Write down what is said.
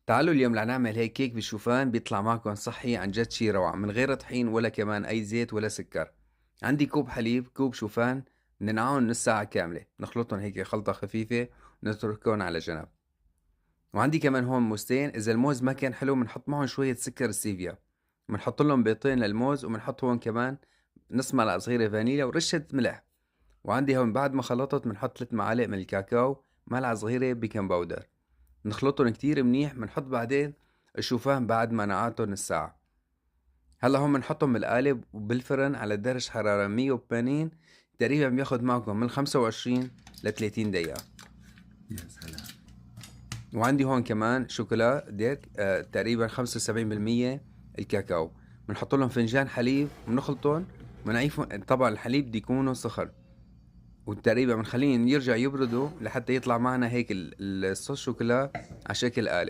تعالوا اليوم نعمل هيك كيك بالشوفان بيطلع معكم صحي عن جد شي روعة من غير طحين ولا كمان أي زيت ولا سكر. عندي كوب حليب كوب شوفان، بننقعهم نص ساعة كاملة، نخلطهم هيك خلطة خفيفة ونتركهم على جنب. وعندي كمان هون موزتين، إذا الموز ما كان حلو بنحط معهم شوية سكر ستيفيا، بنحط لهم بيضتين للموز وبنحط هون كمان نص معلقة صغيرة فانيليا ورشة ملح. وعندي هون بعد ما خلطت بنحط 3 معالق من الكاكاو، ملعقة صغيرة بيكنج باودر، نخلطهم كتير منيح. بنحط بعدين الشوفان بعد ما نقعتهم الساعة. هلا هم بنحطهم بالقالب وبالفرن على درجة حرارة 180، تقريبا بياخد معكم من 25 ل 30 دقيقة. يا سلام. وعندي هون كمان شوكولا ديرك تقريبا 75% الكاكاو. بنحط لهم فنجان حليب وبنخلطهم ونعيفهم. طبعا الحليب بده يكونوا صخر، وتقريبا بنخليهم يرجع يبردوا لحتى يطلع معنا هيك الصوص شوكولا على شكل قالب.